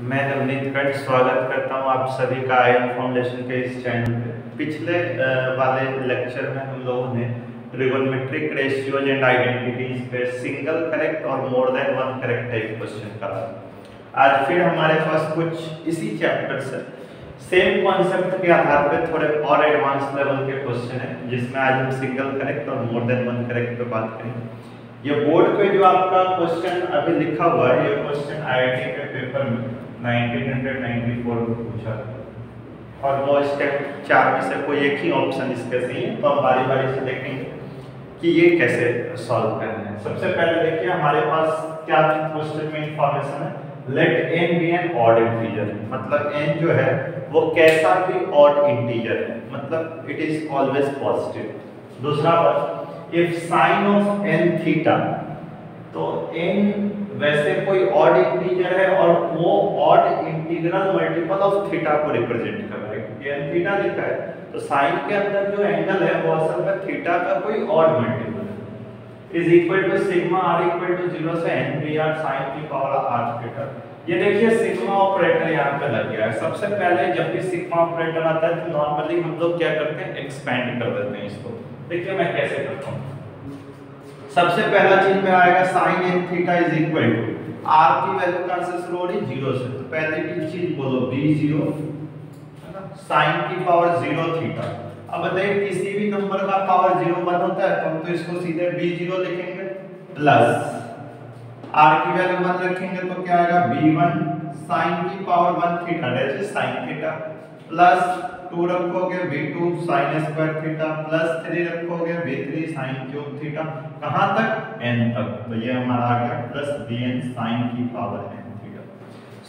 मैं नवनीत कंठ स्वागत करता हूं आप सभी का आईएम फाउंडेशन के इस चैनल पे। पिछले वाले लेक्चर में हम लोगों ने ट्रिगोनोमेट्रिक रेशियोज एंड आइडेंटिटीज पे सिंगल करेक्ट और more than one correct type question करा। आज फिर हमारे पास कुछ इसी चैप्टर से सेम कॉन्सेप्ट के आधार पे थोड़े और एडवांस लेवल के क्वेश्चन है, जिसमें आज हम सिंगल करेक्ट और मोर देन वन करेक्ट पे बात करेंगे। ये बोर्ड पे जो आपका क्वेश्चन अभी लिखा हुआ है, ये क्वेश्चन आईआईटी के पेपर में 1994 में पूछा था और वो स्टेप 4 में से कोई एक ही ऑप्शन इसके सही है। तो हम बारी बारी से देखेंगे कि ये कैसे सॉल्व करना है। सबसे पहले देखिए हमारे पास क्या क्वेश्चन में इंफॉर्मेशन है, let n be an odd integer, मतलब n जो है वो कैसा भी ऑड इंटीजर है, मतलब इट इज ऑलवेज पॉजिटिव। दूसरा if sine of n theta, तो n वैसे कोई ऑड इंटीजर है और वो odd integral multiple of theta को रिप्रेजेंट कर रहा है। ये n थीटा लिखा है तो साइन के अंदर जो एंगल है वो असल में थीटा का कोई ऑड मल्टीपल है। Is equal to sigma r equal to 0 से n बी आर साइन की पावर r थीटा। ये देखिए सिग्मा ऑपरेटर यहाँ पे लग गया है। सबसे पहले जब भी सिग्मा ऑपरेटर आता है तो नॉर्मली हम लोग क्या करते हैं, एक्सपेंड कर देते हैं इसको। देखिए मैं कैसे करता हूँ। सबसे पहला चीज में आएगा sine n theta is equal to r की वैल्यू कहां से शुरू हो रही, 0 से, तो पहली चीज बोलो b0 है ना, साइन की पावर 0 थीटा। अब बताइए किसी भी नंबर का पावर 0 1 होता है तो हम तो इसको सीधे b0 लिखेंगे, प्लस r की वैल्यू 1 रखेंगे तो क्या आएगा b1 साइन की power 1 theta that is sine theta, plus 2 रखोगे b2 sin square theta, plus 3 रखोगे b3 sin क्यूब थीटा, कहां तक n तक, तो ये हमारा आ गया प्लस bn sin की power n theta.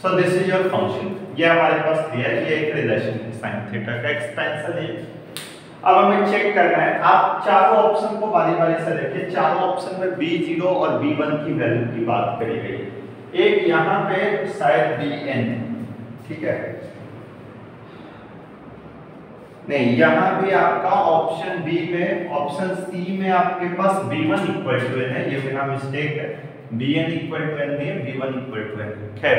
So this is your function. ये हमारे पास दिया है, ये एक रिलेशन है sin थीटा का एक्सपेंशन है। अब हमें चेक करना है, आप चारों ऑप्शन को बारी-बारी से देखिए। चारों ऑप्शन में b0 और b1 की वैल्यू की बात करी गई है। एक यहां पे शायद bn, ठीक है, नहीं, यहाँ भी आपका ऑप्शन बी में, ऑप्शन सी में आपके पास b1 इक्वल टू n है, ये मेरा मिस्टेक है, bn इक्वल टू n नहीं है, b1 इक्वल टू n। खैर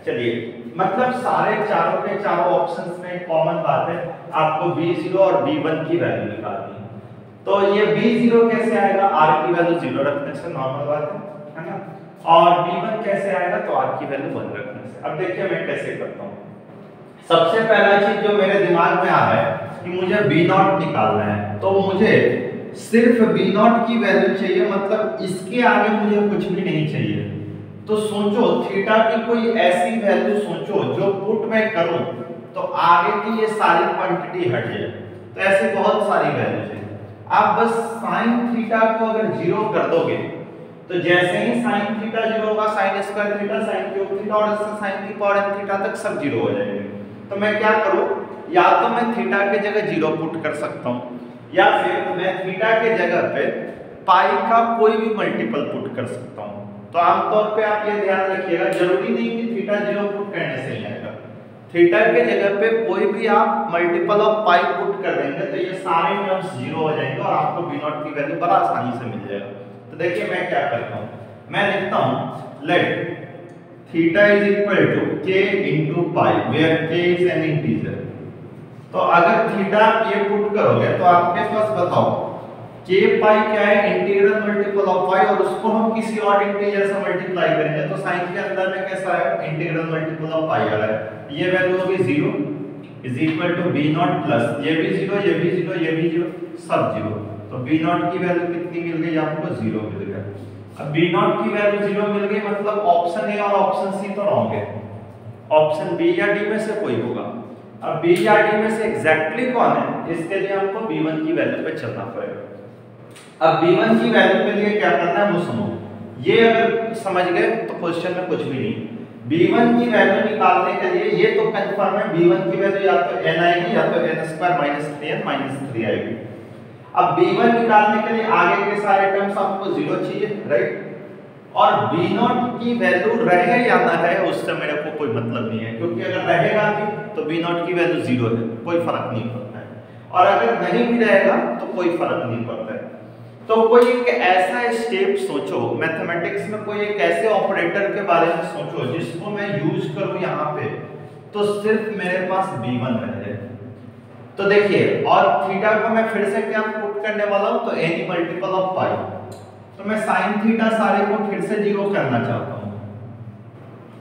चलिए, मतलब सारे चारों के चारों ऑप्शंस में कॉमन बात है, आपको b0 और b1 की वैल्यू निकालनी है। तो ये b0 कैसे आएगा, r की वैल्यू 0 रखने से, नॉर्मल बात है ना, और b1 कैसे आएगा, तो r की वैल्यू 1 रखने से। अब देखिए मैं कैसे करता हूँ। सबसे पहला चीज जो मेरे दिमाग में आ रहा है कि मुझे b0 निकालना है, तो मुझे सिर्फ b0 की वैल्यू चाहिए, मतलब इसके आगे मुझे कुछ भी नहीं चाहिए। तो सोचो थीटा की कोई ऐसी वैल्यू सोचो जो पुट मैं करूं तो आगे की ये सारी क्वांटिटी हट जाए। तो ऐसी बहुत सारी वैल्यूज हैं। आप बस sin थीटा को अगर 0 कर दोगे तो जैसे ही sin थीटा 0 होगा, sin square theta, sin cube theta और इससे sin की पावर n थीटा तक सब 0 हो जाएंगे। तो मैं क्या करूं, या तो मैं थीटा के जगह 0 पुट कर सकता हूं, या फिर मैं थीटा के जगह पे पाई का कोई भी मल्टीपल पुट कर सकता हूं। तो आमतौर पे आप ये ध्यान रखिएगा, जरूरी नहीं कि थीटा 0 पुट करने से ही आएगा। थीटा के जगह पे कोई भी आप मल्टीपल ऑफ पाई पुट कर देंगे तो ये सारे टर्म्स 0 हो जाएंगे और आपको b0 की वैल्यू बड़ा आसानी से मिल जाएगा। तो देखिए मैं क्या करता हूं, मैं लिखता हूं let theta is equal to k into pi where k is an integer. तो अगर थीटा ये पुट करोगे तो आपके पास बताओ k पाई क्या है, इंटीग्रल मल्टीपल ऑफ पाई, और उसको हम किसी और इंटीजर से मल्टीप्लाई करेंगे तो साइन के अंदर में कैसा है, इंटीग्रल मल्टीपल ऑफ पाई आ रहा है। ये वैल्यू होगी 0 is equal to b0 plus ये भी 0, ये भी 0, ये भी 0, सब 0। तो b0 की वैल्यू कितनी मिल गई आपको, 0 मिल गया। अब b0 की वैल्यू 0 मिल गई, मतलब ऑप्शन ए और ऑप्शन सी तो रॉन्ग है, ऑप्शन बी या डी में से कोई होगा। अब बी या डी में से एग्जैक्टली कौन है, इसके लिए हमको b1 की वैल्यू पे चलना पड़ेगा। अब b1 की वैल्यू के लिए क्या करना है वो सुनो। ये अगर समझ गए तो क्वेश्चन में कुछ भी नहीं। b1 की वैल्यू निकालने के लिए ये तो कंफर्म है, b1 की वैल्यू या तो n आएगी या तो n स्क्वायर -3n -3 आएगी। अब b1 निकालने के लिए आगे के सारे टर्म्स आपको 0 चाहिए, राइट, और b0 की वैल्यू रहे या ना रहे उससे मेरे को कोई मतलब नहीं है, क्योंकि अगर रहेगा भी तो b0 की वैल्यू 0 है, कोई फर्क नहीं पड़ता है, और अगर नहीं भी रहेगा तो कोई फर्क नहीं पड़ता है। तो कोई एक ऐसा स्टेप सोचो मैथमेटिक्स में, कोई एक ऐसे ऑपरेटर के बारे में सोचो जिसको मैं यूज करूं यहाँ पे तो सिर्फ मेरे पास b1 रह जाए। तो देखिए, और थीटा को मैं फिर से क्या पुट करने वाला हूं, तो एनी मल्टीपल ऑफ पाई। तो मैं साइन थीटा सारे को फिर से जीरो करना चाहता हूं,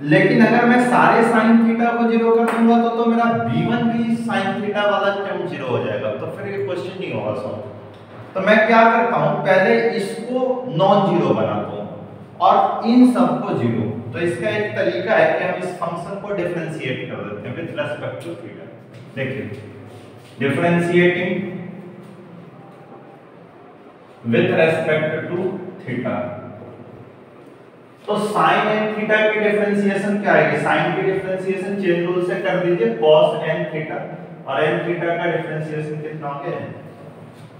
लेकिन अगर मैं सारे साइन थीटा को जीरो कर दूंगा तो मेरा b1 भी साइन थीटा वाला टर्म जीरो हो जाएगा, तो फिर ये क्वेश्चन नहीं होगा सॉल्व। तो मैं क्या करता हूं, पहले इसको नॉन जीरो बनाता हूं और इन सब को जीरो। तो इसका एक तरीका है कि हम इस फंक्शन को डिफरेंशिएट कर देते हैं विद रिस्पेक्ट टू थीटा। देखिए, differentiating with respect to theta, तो साइन एन थीटा की डिफरेंशिएशन क्या आएगी, साइन की डिफरेंशिएशन चेन रूल से कर दीजिए cos एन थीटा, और एन थीटा का डिफरेंशिएशन कितना हो गया,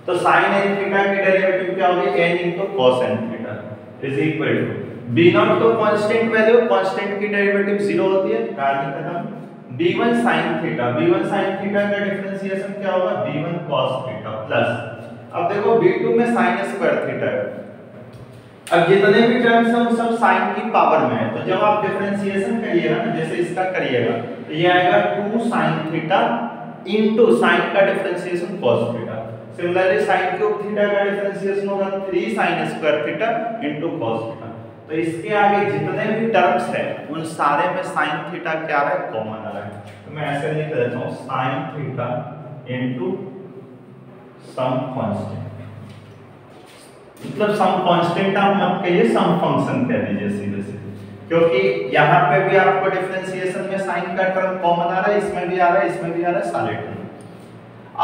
तो साइन एन थीटा की डेरिवेटिव क्या होगी, n into cos N theta is equal to b0 तो कांस्टेंट वैल्यू, कांस्टेंट की डेरिवेटिव 0 होती है, कहानी खत्म। b1 sin theta, b1 sin theta का डिफरेंशिएशन क्या होगा, b1 cos थीटा प्लस, अब देखो b2 में sin स्क्वायर थीटा है, अब जितने भी टर्म्स हैं उन सब sin की पावर में है, तो जब आप डिफरेंशिएशन करिएगा ना, जैसे इसका करिएगा तो ये आएगा 2 sin थीटा इनटू sin का differentiation cos theta. Similarly sin cube theta का डिफरेंशिएशन होगा 3 sin square theta into cos theta. तो इसके आगे जितने भी टर्म्स हैं उन सारे में sin थीटा क्या आ रहा है, कॉमन आ रहा है, तो मैं ऐसे लिख देता हूं sin theta into some constant, मतलब सम कांस्टेंट आप मत कहिए, सम फंक्शन कह दीजिए सीधे सीधे, क्योंकि यहाँ पे भी आपको डिफरेंशिएशन में साइन का टर्म कॉमन आ रहा है, इसमें भी आ रहा है, इसमें भी आ रहा है, सारे टर्म।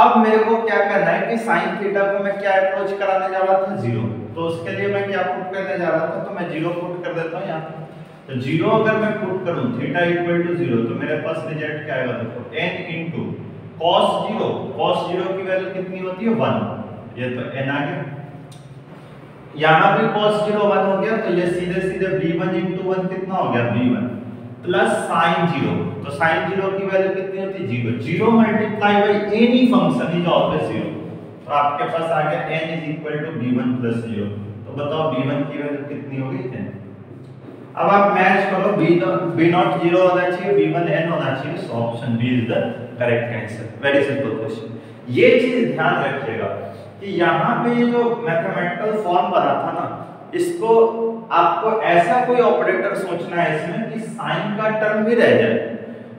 अब मेरे को क्या करना है कि साइन थीटा को मैं क्या अप्रोच कराने जा रहा था, जीरो, तो उसके लिए मैं क्या पुट करने जा रहा था, तो मैं जीरो पुट कर देता हूँ यहाँ। तो जीरो अगर मैं पुट करूँ थीटा इक्वल टू जीरो, तो मेरे पास रिजल्ट क्या आएगा, देखो n into cos zero, cos zero की वैल्यू कितनी होती है 1, ये तो n आ गया, यहाँ भी cos जीरो 1 हो गया, तो ये सीधे सीधे b1 इंटू 1 कितना हो गया, b1 प्लस साइन जीरो, तो साइन जीरो की वैल्यू कितनी होती है, zero, zero multiply by any function is always zero, तो आपके पास आ गया n is equal to b1 plus zero. तो बताओ b1 की वैल्यू कितनी होगी, n। अब आप मैच करो, b0 जीरो होना चाहिए, b1 n होना चाहिए, so option B is the correct answer. Very simple question. ये चीज ध्यान रखिएगा कि यहाँ पे जो मैथमेटिकल फॉर्म बना था ना, इसको आपको ऐसा कोई ऑपरेटर सोचना है इसमें कि साइन का टर्म भी रह जाए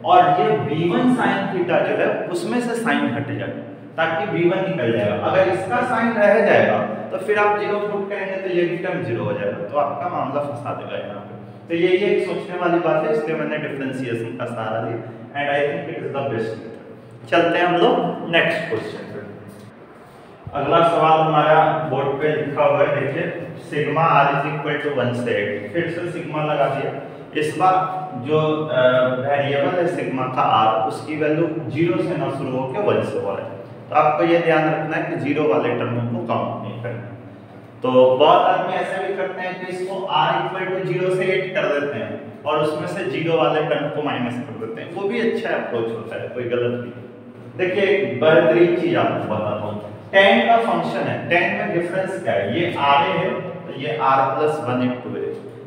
और ये b1 sin थीटा जो है उसमें से साइन हट जाए, ताकि b1 निकल जाएगा। अगर इसका साइन रह जाएगा तो फिर आप जीरो पुट करेंगे तो ये भी टर्म जीरो हो जाएगा, तो आपका मामला फंसा देगा यहाँ पे। तो ये एक सोचने वाली बात है, इसलिए मैंने डिफरेंशिएशन का सहारा लिया and I think it is the best method. चलते हैं हम लोग नेक्स्ट क्वेश्चन पे। अगला सवाल हमारा बोर्ड पे लिखा हुआ है, देखिए sigma r is equal to 1 से 8, फिर से सिग्मा लगा दिया। इस बार जो वेरिएबल है सिग्मा का r, उसकी वैल्यू 0 से ना शुरू होकर 1 से हो रहा है, तो आपको ये ध्यान रखना है कि जीरो वाले टर्म को काउंट नहीं करना। तो बहुत आदमी ऐसा भी करते हैं कि इसको r इक्वल टू 0 से 8 कर देते हैं और उसमें से जीरो वाले टर्म को माइनस कर देते हैं, वो भी अच्छा अप्रोच होता है, कोई गलत नहीं। देखिए एक बेहतरीन चीज आपको बताता हूँ, tan का फंक्शन है, tan में डिफरेंस क्या है, ये r है तो ये r प्लस 1 इंटू है,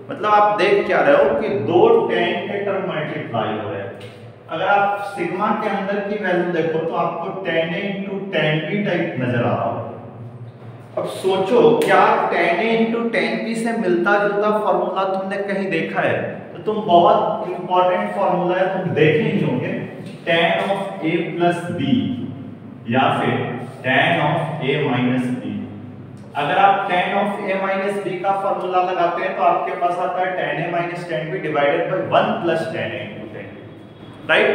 मतलब आप देख क्या रहे हो कि दो tan के टर्म मल्टीप्लाई हो रहे हैं। अगर आप सिग्मा के अंदर की वैल्यू देखो तो आपको tan a into tan b type नजर आ रहा हो। अब सोचो क्या tan a into tan b से मिलता जुलता फॉर्मूला तुमने कहीं देखा है, तो तुम बहुत इंपॉर्टेंट फॉर्मूला है, तुम देखे ही होंगे, tan of a plus b या फिर tan of a minus b। अगर आप tan of a minus b का फॉर्मूला लगाते हैं तो आपके पास आता है tan a minus tan b divided by 1 plus tan a into tan b, right.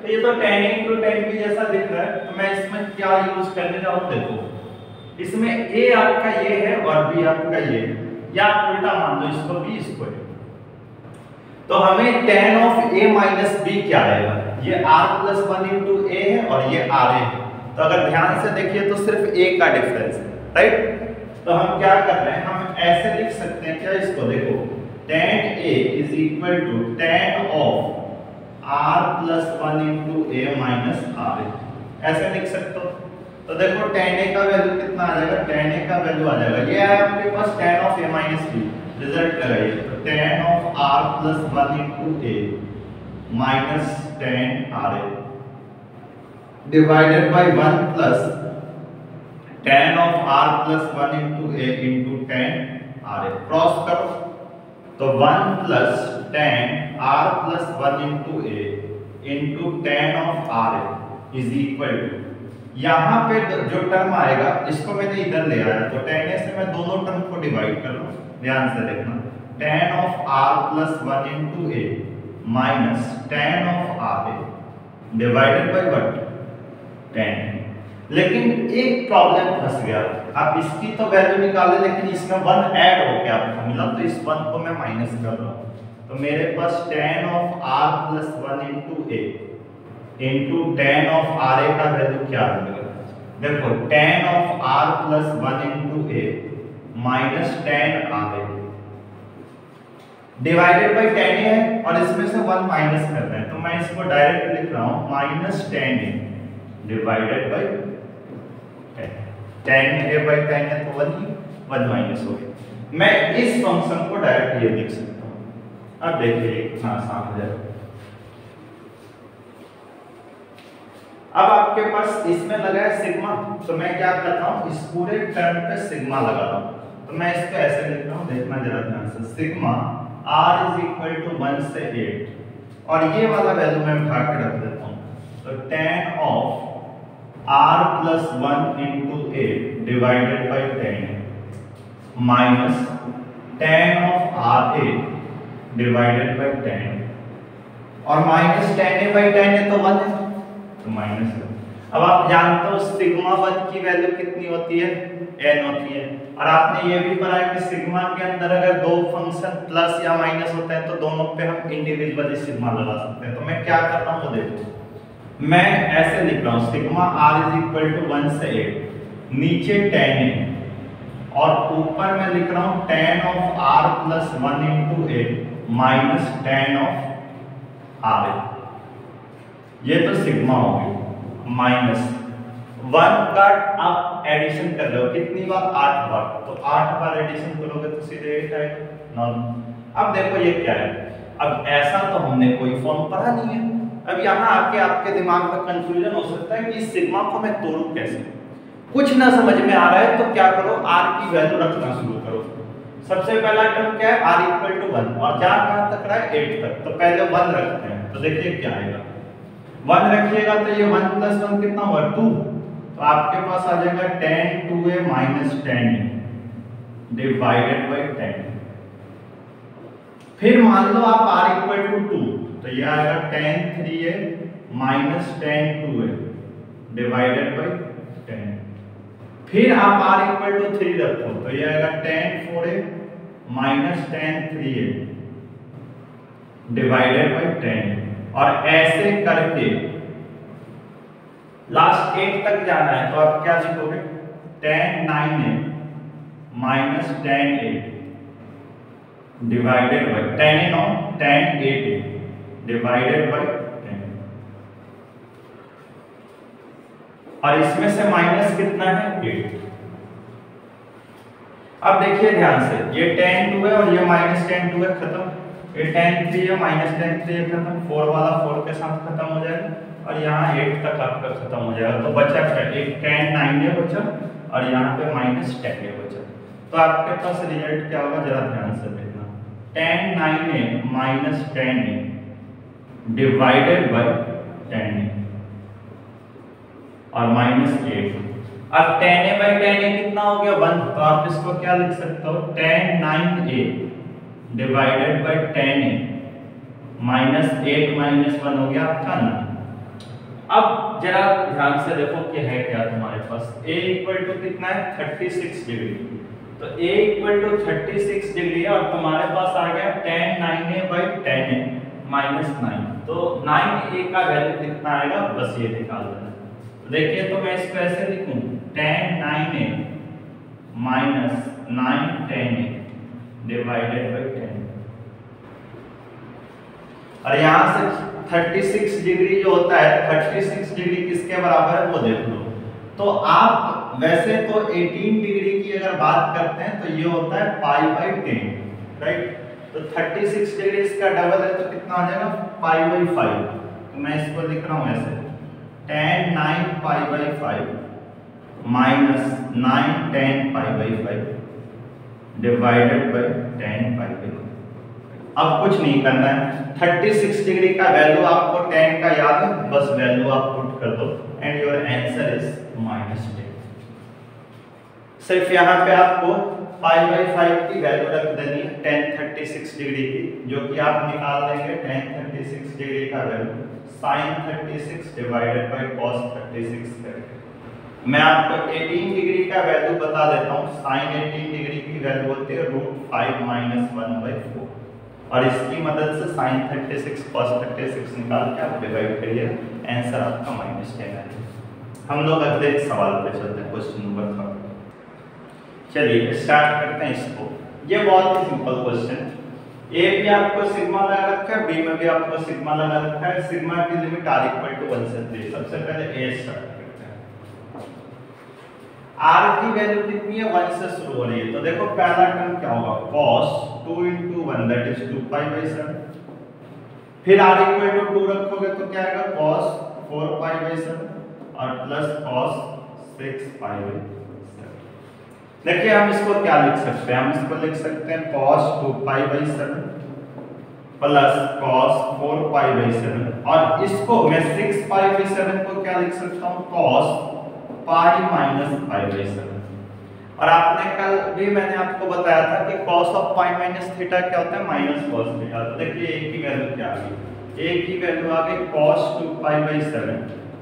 तो ये तो tan a into tan b जैसा दिख रहा है, तो मैं इसमें क्या यूज करने जा रहा हूं, देखो इसमें a आपका ये है और b आपका ये है, या उल्टा मान लो इसको b इसको है, तो हमें tan of a minus b क्या आएगा, ये r प्लस 1 इंटू a है और ये r है, तो अगर ध्यान से देखिए तो सिर्फ a का डिफरेंस है, राइट। तो हम क्या कर रहे हैं, हम ऐसे लिख सकते हैं क्या, इसको देखो tan a is equal to tan of r plus 1 into a minus r, ऐसे लिख सकते हो। तो देखो tan a का वैल्यू कितना आ जाएगा, tan a का वैल्यू आ जाएगा, ये है आपके पास tan of a minus b, result लगाइए, तो tan of r plus 1 into a minus tan r a divided by 1 plus tan of r plus 1 into a into tan r a, cross करो तो 1 plus tan r plus 1 into a into tan of r a is equal to, यहाँ पे जो term आएगा इसको मैंने इधर ले आया, तो tan a से मैं दोनों टर्म को डिवाइड कर लूं, ध्यान से देखना, tan of r plus 1 into a minus tan of r a divided by what, tan। लेकिन एक प्रॉब्लम फंस गया, आप इसकी तो वैल्यू निकाले लेकिन इसमें 1 ऐड होके आपको मिला, तो इस 1 को मैं माइनस कर रहा हूँ, तो मेरे पास tan of r plus 1 into a into tan of r a का वैल्यू क्या आ जाएगा, देखो tan of r plus 1 into a minus tan r a divided by tan a है और इसमें से 1 माइनस करना है, तो मैं इसको डायरेक्ट लिख रहा हूँ minus tan a divided by tan a by tan a, तो 1 माइनस हो गया। मैं इस फंक्शन को डायरेक्ट ये लिख सकता हूँ, अब देखिए कितना आसान हो जाएगा। अब आपके पास इसमें लगा है सिग्मा, तो मैं क्या करता हूँ इस पूरे टर्म पे सिग्मा लगा रहा हूँ, तो मैं इसको ऐसे लिख रहा हूँ, देखना जरा ध्यान से, sigma r is equal to 1 से 8 और ये वाला वैल्यू मैं उठा के रख देता हूँ, तो tan of r plus 1 into a divided by tan minus tan of r a divided by tan और minus tan a by tan a तो 1 है, तो माइनस है। अब आप जानते हो सिग्मा 1 की वैल्यू कितनी होती है, n होती है, और आपने ये भी पढ़ा है कि सिग्मा के अंदर अगर दो फंक्शन प्लस या माइनस होते हैं तो दोनों पे हम इंडिविजुअली सिग्मा लगा सकते हैं। तो मैं क्या करता हूँ, देखो मैं ऐसे लिख रहा हूँ sigma r is equal to 1 से 8, नीचे tan a और ऊपर मैं लिख रहा हूँ tan of r plus 1 into a minus tan of r a, ये तो सिग्मा हो गई, माइनस 1 का आप एडिशन कर रहे हो कितनी बार, 8 बार, तो 8 बार एडिशन करोगे तो सीधे 8 आएगा, 9। अब देखो ये क्या है, अब ऐसा तो हमने कोई फॉर्म पढ़ा नहीं है, अब यहाँ आके आपके दिमाग में कंफ्यूजन हो सकता है कि सिग्मा को मैं तोड़ूं कैसे, कुछ ना समझ में आ रहा है तो क्या करो, r की वैल्यू रखना शुरू करो। सबसे पहला टर्म क्या है, r इक्वल टू 1 और जा कहां तक रहा है 8 तक, तो पहले 1 रखते हैं, तो देखिए क्या आएगा, 1 रखिएगा तो ये 1 प्लस 1 कितना हुआ 2, तो आपके पास आ जाएगा tan 2a minus tan a divided by tan। फिर मान लो आप r इक्वल टू 2, तो ये आएगा tan 3a minus tan 2a divided by tan। फिर आप r इक्वल टू 3 रखो, तो ये आएगा tan 4a minus tan 3a divided by tan, और ऐसे करके लास्ट 8 तक जाना है, तो आप क्या लिखोगे, tan 9a minus tan 8 divided by tan a, tan 8a divided by tan, और इसमें से माइनस कितना है 8। अब देखिए ध्यान से, ये tan 2 है और ये माइनस tan 2 है, खत्म, ये tan 3 है माइनस tan 3 है, खत्म, 4 वाला 4 के साथ खत्म हो जाएगा और यहाँ 8 तक आपका खत्म हो जाएगा, तो बचा क्या, एक tan 9a बचा और यहाँ पे माइनस tan a बचा, तो आपके पास रिजल्ट क्या होगा, जरा ध्यान से देखना, tan 9a minus tan a divided by tan a और माइनस 8। अब tan a by tan a कितना हो गया 1, तो आप इसको क्या लिख सकते हो, tan 9a divided by tan a minus 8 minus 1 हो गया आपका 9। अब जरा ध्यान से देखो कि है क्या तुम्हारे पास, a इक्वल टू कितना है 36 डिग्री, तो a इक्वल टू 36 डिग्री है और तुम्हारे पास आ गया tan 9a by tan a minus 9, तो 9a का वैल्यू कितना आएगा, बस ये निकाल देना। तो देखिए तो मैं इसको ऐसे लिखूं, tan 9a minus 9 tan a divided by tan, और यहाँ से 36 डिग्री जो होता है, 36 डिग्री किसके बराबर है वो देख लो, तो आप वैसे तो 18 डिग्री की अगर बात करते हैं तो ये होता है π/10, राइट। तो 36 डिग्री इसका डबल है तो कितना आ जाएगा π/5। तो मैं इसको लिख रहा हूं ऐसे tan 9 π/5 minus 9 tan π/5 divided by tan π/5। अब कुछ नहीं करना है, 36 डिग्री का वैल्यू आपको tan का याद है, बस वैल्यू आप पुट कर दो एंड योर आंसर इज -10। सिर्फ यहाँ पे आपको π/5 की वैल्यू रख देनी है tan 36 डिग्री की, जो कि आप निकाल लेंगे tan 36 डिग्री का value sin 36 divided by cos 36 करके। मैं आपको 18 डिग्री का वैल्यू बता देता हूँ। sin 18 डिग्री की वैल्यू होती है √5 - 1/4 और इसकी मदद से sin 36 cos 36 निकाल के आप डिवाइड करिए, आंसर आपका -10 है। हम लोग अगले सवाल पे चलते हैं, क्वेश्चन नंबर 3। चलिए स्टार्ट करते हैं इसको। ये बहुत ही सिंपल क्वेश्चन, ए भी आपको सिग्मा लगा रखा है, बी में भी आपको सिग्मा लगा रखा है। सिग्मा की लिमिट r = 1 से 3। सबसे पहले ए स्टार्ट करते हैं। r की वैल्यू कितनी है, 1 से शुरू हो रही है। तो देखो पहला टर्म क्या होगा, cos 2 × 1 दैट इज 2π/7। फिर r = 2 रखोगे तो क्या आएगा, cos 4π/7 और प्लस cos 6π/7। देखिए हम इसको क्या लिख सकते हैं, हम इसको लिख सकते हैं cos 2π/7 प्लस cos 4π/7 और इसको मैं 6π/7 को क्या लिख सकता हूँ, cos π - π/7। और आपने कल भी मैंने आपको बताया था कि cos ऑफ π - θ क्या होता है, -cos θ। तो देखिए एक की वैल्यू क्या आ गई, एक की वैल्यू आ गई cos 2π/7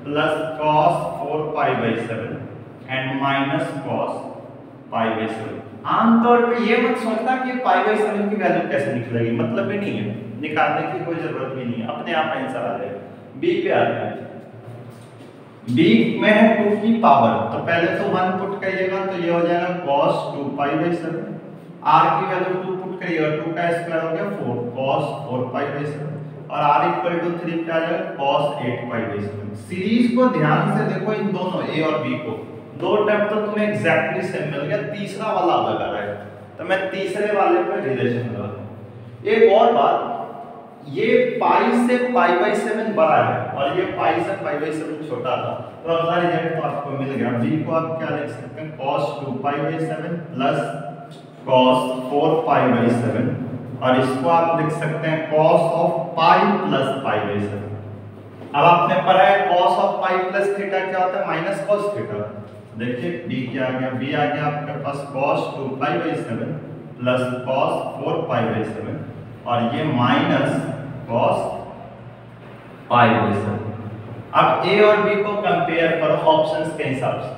plus cos 4π/7 and minus cos π/7। आमतौर पे ये मत सोचना कि π/7 की वैल्यू कैसे निकलेगी, मतलब भी नहीं है, निकालने की कोई जरूरत भी नहीं है, अपने आप आंसर आ जाएगा। बी पे आते हैं, बी में है 2 की पावर, तो पहले तो 1 पुट करिएगा तो ये हो जाएगा cos 2π/7। r की वैल्यू 2 पुट करिएगा, 2 का स्क्वायर हो गया 4 cos 4π/7 और r = 3 पे आ जाएगा cos 8π/7। सीरीज को ध्यान से देखो, इन दोनों a और b को, दो टर्म तो तुम्हें एग्जैक्टली सेम मिल गया, तीसरा वाला अलग आ रहा है, तो मैं तीसरे वाले पर रिलेशन लगाता हूं। एक और बात, ये पाई से π/7 बड़ा है और ये पाई से π/7 छोटा था, तो अगला रिजल्ट तो आपको मिल गया। b को आप क्या लिख सकते हैं, cos 2π/7 प्लस cos 4π/7 और इसको आप लिख सकते हैं cos ऑफ π प्लस π/7। अब आपने पढ़ा है cos ऑफ π प्लस θ क्या होता है, माइनस cos θ। देखिए b क्या आ गया, b आ गया आपके पास cos 2π/7 प्लस cos 4π/7 और ये माइनस cos π/7। अब a और b को कंपेयर करो ऑप्शंस के हिसाब से,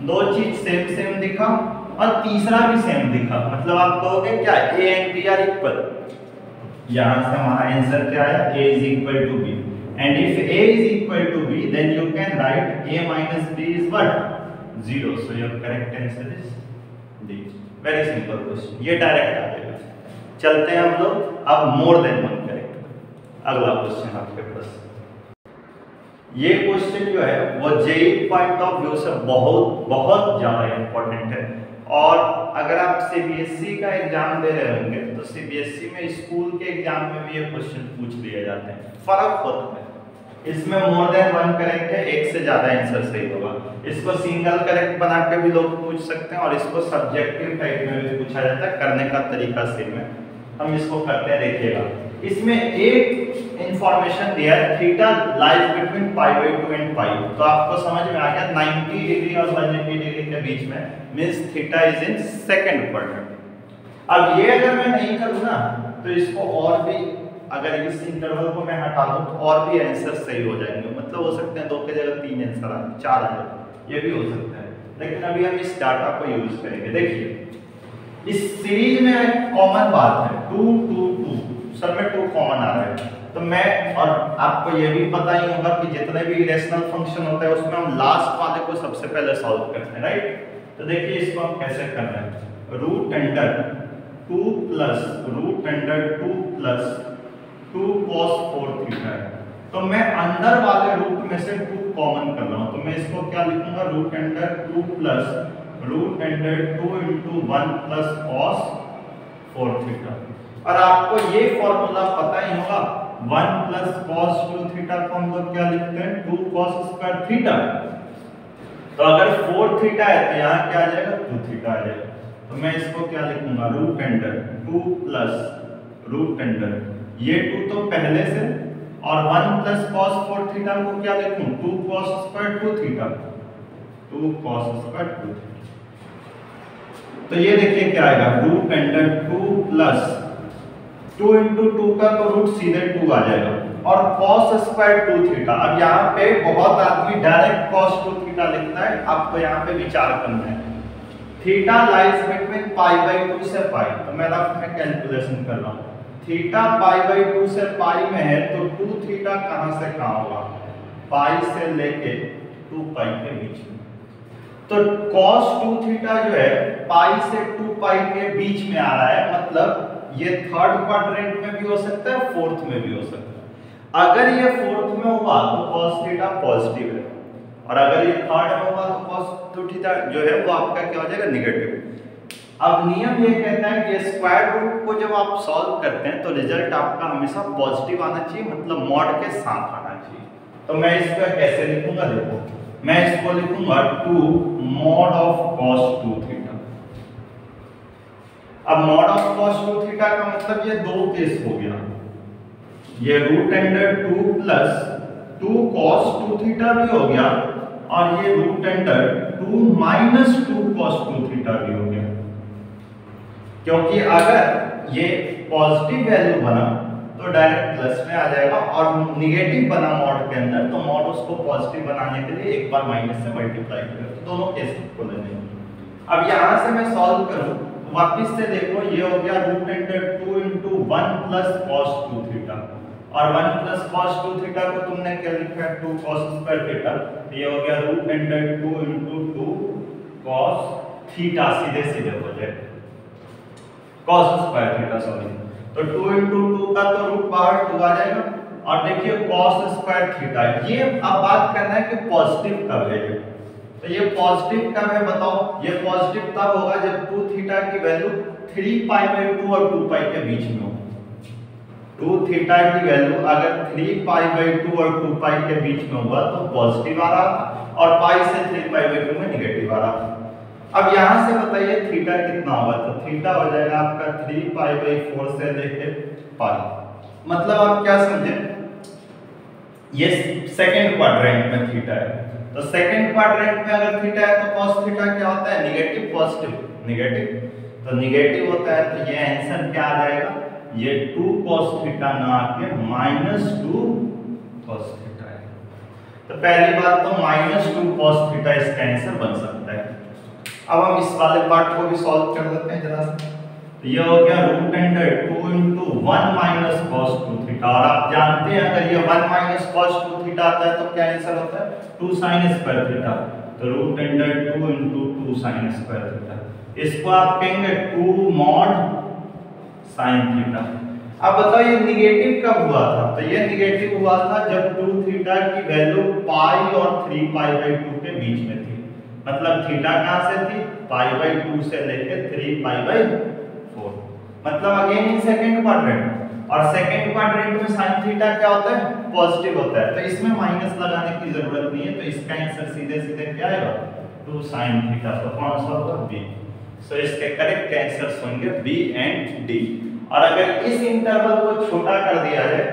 दो चीज सेम सेम दिखा और तीसरा भी सेम दिखा, मतलब आप कहोगे क्या a and b are equal. यहां से हमारा आंसर क्या आया, a = b and if a = b then you can write a minus b is what, 0। so your correct answer is D। Very simple question, ये डायरेक्ट आ जाएगा। चलते हैं हम लोग अब मोर देन वन करेक्ट। अगला क्वेश्चन आपके पास, ये क्वेश्चन जो है वो जेईई पॉइंट ऑफ व्यू से बहुत बहुत ज्यादा इंपॉर्टेंट है। और अगर आप सीबीएसई का एग्जाम दे रहे होंगे तो सीबीएसई में स्कूल के एग्जाम में भी ये क्वेश्चन पूछ लिए जाते हैं, फर्क होता है। इसमें मोर देन वन करेक्ट है, एक से ज्यादा आंसर सही होगा। इसको सिंगल करेक्ट बना के भी लोग पूछ सकते हैं और इसको सब्जेक्टिव टाइप में भी पूछा जाता है, करने का तरीका सेम है। हम इसको करते हैं, देखिएगा। इसमें एक इंफॉर्मेशन दिया है, थीटा लाइज बिटवीन π/2 एंड π, तो आपको समझ में आ गया 90 डिग्री और 180 डिग्री के बीच में, means theta is in second quadrant. अब ये अगर मैं नहीं करूं ना तो इसको और भी, अगर इस इंटरवल को मैं हटा दूं तो और भी आंसर सही हो जाएंगे, मतलब हो सकते हैं 2 की जगह 3 आंसर आए, 4 आ जाए, ये भी हो सकता है। लेकिन अभी हम इस डाटा को यूज करेंगे। देखिए इस सीरीज में एक कॉमन बात है, 2 2 2, सब में 2 कॉमन आ रहा है। तो मैं, और आपको ये भी पता ही होगा कि जितने भी इरेशनल फंक्शन होता है उसमें हम लास्ट वाले को सबसे पहले सॉल्व करते हैं, राइट। तो देखिए इसको हम कैसे कर रहे हैं, √2 प्लस √2 प्लस 2 cos 4 थीटा है। तो मैं अंदर वाले रूट में से 2 कॉमन कर रहा हूं, तो मैं इसको क्या लिखूंगा, root under 2 plus root under 2 into 1 plus cos 4 theta. और आपको ये फॉर्मूला पता ही होगा, 1 प्लस कॉस 2 थीटा को हम लोग क्या लिखते हैं, 2 कॉस स्क्वायर थीटा। तो अगर 4 थीटा है तो यहाँ क्या आ जाएगा, 2 थीटा आ जाएगा। तो मैं इसको क्या लिखूंगा, root under 2 plus root under ये 2 तो पहले से, और 1 प्लस कॉस 4 थीटा को क्या लिखूं, 2 cos square 2 theta, 2 cos square 2 theta. तो ये देखिए क्या आएगा, रूट अंडर 2 प्लस 2 इंटू 2 का तो रूट सीधे 2 आ जाएगा, और cos स्क्वायर 2 थीटा। अब यहाँ पे बहुत आदमी डायरेक्ट cos 2 थीटा लिखता है, आपको यहाँ पे विचार करना है। Theta lies between pi by 2 से पाई, तो मैं रफ में कैलकुलेशन कर रहा हूँ। थीटा पाई बाई 2 से पाई में है, तो 2 थीटा कहाँ से कहाँ होगा, पाई से लेके 2 पाई के बीच में। तो cos 2 थीटा जो है पाई से 2 पाई के बीच में आ रहा है, मतलब ये थर्ड क्वाड्रेंट में भी हो सकता है, फोर्थ में भी हो सकता है। अगर ये फोर्थ में हुआ तो cos थीटा पॉजिटिव है, और अगर ये थर्ड में हुआ तो cos 2 थीटा जो है वो आपका क्या हो जाएगा, नेगेटिव। अब नियम ये कहता है कि स्क्वायर रूट को जब आप सॉल्व करते हैं तो रिजल्ट आपका हमेशा पॉजिटिव आना चाहिए, मतलब मॉड के साथ आना चाहिए। तो मैं इसका कैसे लिखूंगा, देखो मैं इसको लिखूंगा 2 मॉड ऑफ cos 2 थीटा। अब मॉड ऑफ cos 2 थीटा का मतलब ये दो केस हो गया, ये root under 2 plus 2 cos 2 theta भी हो गया, और ये root under 2 minus 2 cos 2 theta भी हो गया। क्योंकि अगर ये पॉजिटिव वैल्यू बना तो डायरेक्ट प्लस में आ जाएगा, और निगेटिव बना मॉड के अंदर तो मॉड उसको पॉजिटिव बनाने के लिए एक बार माइनस से मल्टीप्लाई करेगा। तो दोनों केस को लेने। अब यहाँ से मैं सॉल्व करूं, वापस से देखो ये हो गया root under 2 into 1 plus cos 2 theta, और 1 प्लस cos 2 थीटा को तुमने क्या लिखा है, 2 cos स्क्वायर थीटा। ये हो गया root under 2 into 2 cos theta, सीधे सीधे हो जाए cos स्क्वायर थीटा, सॉरी। तो 2 इंटू 2 का तो रूट बाहर 2 आ जाएगा, और देखिए cos स्क्वायर थीटा। ये अब बात करना है कि पॉजिटिव कब है ये, तो ये पॉजिटिव कब है बताओ, ये पॉजिटिव तब होगा जब 2 थीटा की वैल्यू 3 पाई बाई 2 और 2 पाई के बीच में हो। 2 थीटा की वैल्यू अगर 3 पाई बाई 2 और 2 पाई के बीच में हुआ तो पॉजिटिव आ रहा था, और पाई से 3 पाई बाई 2 में नेगेटिव आ रहा था। अब यहां से बताइए थीटा कितना होगा, तो थीटा हो जाएगा आपका 3 पाई बाई 4 से लेके पाई। मतलब आप क्या समझे, ये सेकंड क्वाड्रेंट में थीटा है, तो सेकंड क्वाड्रेंट में अगर थीटा है तो cos थीटा क्या होता है, नेगेटिव पॉजिटिव, नेगेटिव। तो नेगेटिव होता है तो ये आंसर क्या आ जाएगा, ये 2 cos थीटा ना आके -2 cos थीटा है। तो पहली बात तो -2 cos थीटा इसका आंसर बन सकता है। अब हम इस वाले पार्ट को भी सॉल्व कर लेते हैं जरा सा। तो ये हो गया root under 2 into 1 minus cos 2 theta, और आप जानते हैं अगर ये 1 माइनस cos 2 थीटा आता है तो क्या आंसर होता है, 2 sin स्क्वायर थीटा। तो root under 2 into 2 sin square theta, इसको आप कहेंगे 2 मॉड sin थीटा। अब बताओ ये निगेटिव कब हुआ था, तो ये निगेटिव हुआ था जब 2 थीटा की वैल्यू पाई और 3 पाई बाई 2 के बीच में थी। मतलब थीटा कहां से थी, पाई बाई 2 से लेके 3 पाई बाई 4, मतलब अगेन इन सेकंड क्वाड्रेंट। और सेकंड क्वाड्रेंट में sin थीटा क्या होता है, पॉजिटिव होता है, तो इसमें माइनस लगाने की जरूरत नहीं है। तो इसका आंसर सीधे सीधे क्या आएगा, 2 sin थीटा। तो कौन सा होगा, बी। सो इसके करेक्ट आंसर्स होंगे बी एंड डी। और अगर इस इंटरवल को छोटा कर दिया जाए,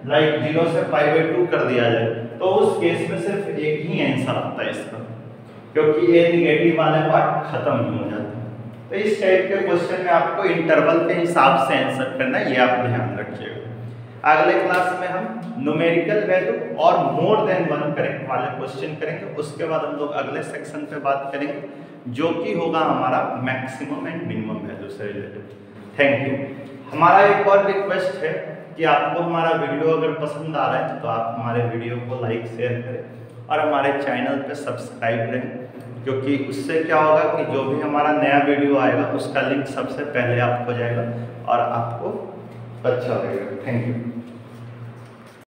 लाइक 0 से पाई बाई 2 कर दिया जाए, तो उस केस में सिर्फ एक ही आंसर आता है इसका, क्योंकि ये नेगेटिव वाले पार्ट खत्म ही हो जाते हैं। तो इस टाइप के क्वेश्चन में आपको इंटरवल के हिसाब से आंसर करना है, ये आप ध्यान रखिएगा। अगले क्लास में हम न्यूमेरिकल वैल्यू और मोर देन 1 करेक्ट वाले क्वेश्चन करेंगे। उसके बाद हम लोग अगले सेक्शन पे बात करेंगे जो कि होगा हमारा मैक्सिमम एंड मिनिमम वैल्यू से रिलेटेड। Thank you. हमारा एक और रिक्वेस्ट है कि आपको हमारा वीडियो अगर पसंद आ रहा है तो आप हमारे वीडियो को लाइक शेयर करें और हमारे चैनल पे सब्सक्राइब करें, क्योंकि उससे क्या होगा कि जो भी हमारा नया वीडियो आएगा उसका लिंक सबसे पहले आपको जाएगा और आपको अच्छा लगेगा। Thank you.